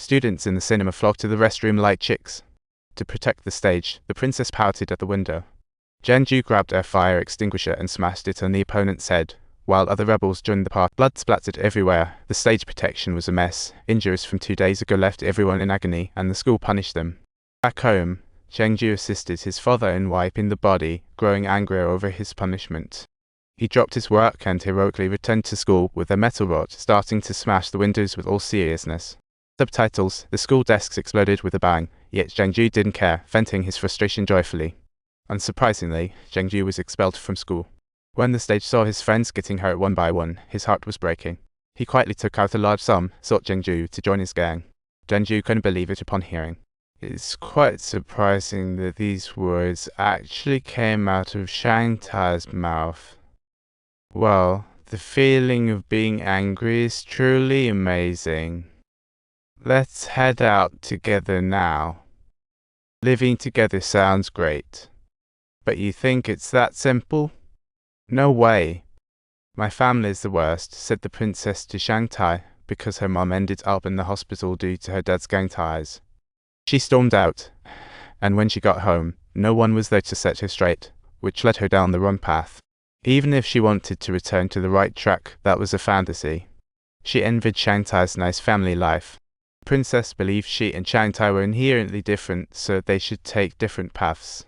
Students in the cinema flocked to the restroom like chicks. To protect the stage, the princess pouted at the window. Zhengzhu grabbed a fire extinguisher and smashed it on the opponent's head. While other rebels joined the party, blood splattered everywhere. The stage protection was a mess. Injuries from 2 days ago left everyone in agony, and the school punished them. Back home, Zhengzhu assisted his father in wiping the body, growing angrier over his punishment. He dropped his work and heroically returned to school with a metal rod, starting to smash the windows with all seriousness. Subtitles: the school desks exploded with a bang, yet Zhengzhu didn't care, venting his frustration joyfully. Unsurprisingly, Zhengzhu was expelled from school. When the stage saw his friends getting hurt one by one, his heart was breaking. He quietly took out a large sum, sought Zhengzhu to join his gang. Zhengzhu couldn't believe it upon hearing. It's quite surprising that these words actually came out of Shangtai's mouth. Well, the feeling of being angry is truly amazing. Let's head out together now. Living together sounds great. But you think it's that simple? No way. My family's the worst, said the princess to Shangtai, because her mom ended up in the hospital due to her dad's gang ties. She stormed out, and when she got home, no one was there to set her straight, which led her down the wrong path. Even if she wanted to return to the right track, that was a fantasy. She envied Shangtai's nice family life. The princess believed she and Shangtai were inherently different, so they should take different paths.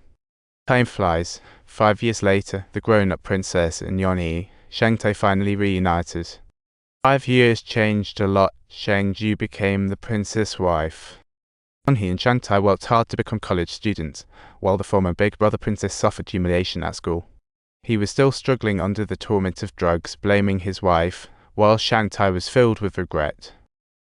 Time flies. 5 years later, the grown-up princess and Yoni, Shangtai finally reunited. 5 years changed a lot. Zhengzhu became the princess' wife. Yoni and Shangtai worked hard to become college students, while the former big brother princess suffered humiliation at school. He was still struggling under the torment of drugs, blaming his wife, while Shangtai was filled with regret.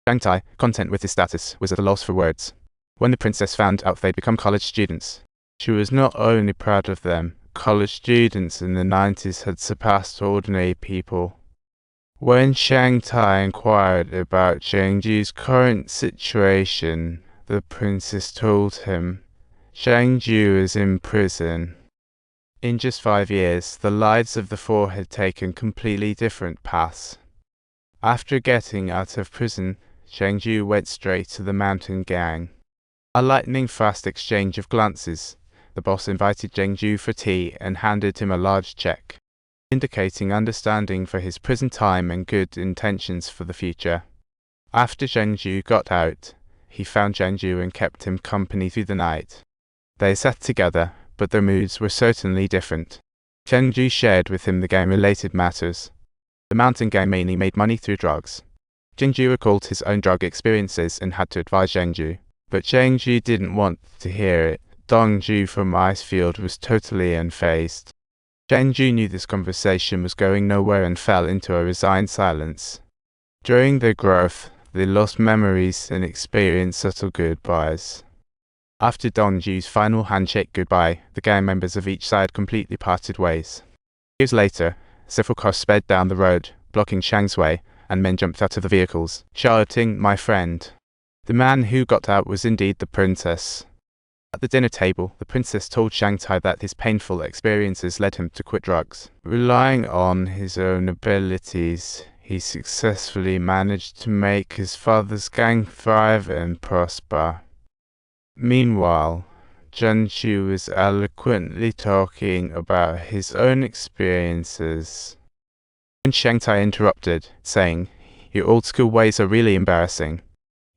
Shangtai, content with his status, was at a loss for words. When the princess found out they'd become college students, she was not only proud of them. College students in the 90s had surpassed ordinary people. When Shangtai inquired about Zhengzhu's current situation, the princess told him, Zhengzhu is in prison. In just 5 years, the lives of the four had taken completely different paths. After getting out of prison, Zhengzhu went straight to the mountain gang. A lightning-fast exchange of glances. The boss invited Zhengzhu for tea and handed him a large check, indicating understanding for his prison time and good intentions for the future. After Zhengzhu got out, he found Zhengzhu and kept him company through the night. They sat together, but their moods were certainly different. Zhengzhu shared with him the gang-related matters. The mountain gang mainly made money through drugs. Zhengzhu recalled his own drug experiences and had to advise Zhengzhu, but Zhengzhu didn't want to hear it. Dongzhu from Icefield was totally unfazed. Zhengzhu knew this conversation was going nowhere and fell into a resigned silence. During their growth, they lost memories and experienced subtle goodbyes. After Dongzhu's final handshake goodbye, the gang members of each side completely parted ways. Years later, several cars sped down the road, blocking Shang's way, and men jumped out of the vehicles, shouting, "My friend." The man who got out was indeed the princess. At the dinner table, the princess told Shangtai that his painful experiences led him to quit drugs. Relying on his own abilities, he successfully managed to make his father's gang thrive and prosper. Meanwhile, Zhengzhu was eloquently talking about his own experiences. When Shangtai interrupted, saying, "Your old-school ways are really embarrassing."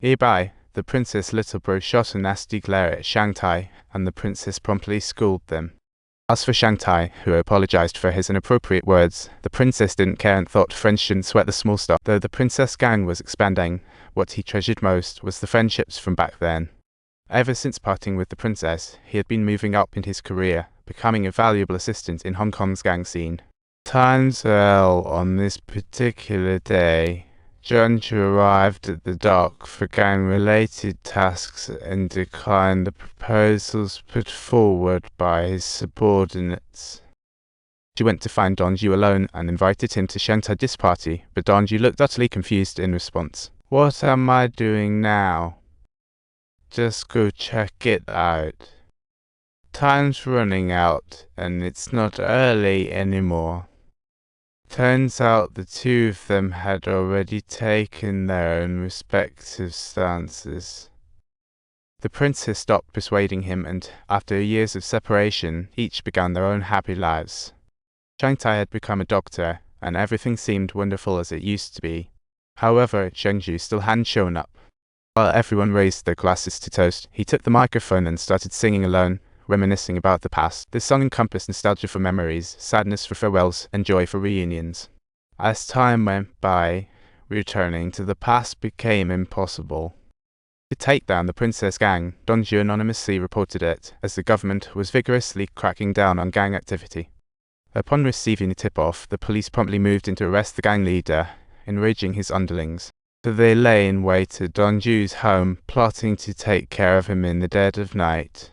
Nearby, the princess' little bro shot a nasty glare at Shangtai, and the princess promptly schooled them. As for Shangtai, who apologized for his inappropriate words, the princess didn't care and thought friends shouldn't sweat the small stuff. Though the princess gang was expanding, what he treasured most was the friendships from back then. Ever since parting with the princess, he had been moving up in his career, becoming a valuable assistant in Hong Kong's gang scene. Times well, on this particular day, Zhengzhu arrived at the dock for gang-related tasks and declined the proposals put forward by his subordinates. She went to find Dongzhu alone and invited him to Shangtai's party, but Dongzhu looked utterly confused in response. "What am I doing now?" "Just go check it out. Time's running out, and it's not early anymore." Turns out the two of them had already taken their own respective stances. The princess stopped persuading him, and after years of separation, each began their own happy lives. Shangtai had become a doctor, and everything seemed wonderful as it used to be. However, Zhengzhu still hadn't shown up. While everyone raised their glasses to toast, he took the microphone and started singing alone, reminiscing about the past. The song encompassed nostalgia for memories, sadness for farewells, and joy for reunions. As time went by, returning to the past became impossible. To take down the Princess Gang, Donju anonymously reported it, as the government was vigorously cracking down on gang activity. Upon receiving the tip-off, the police promptly moved in to arrest the gang leader, enraging his underlings. So they lay in wait at Donju's home, plotting to take care of him in the dead of night.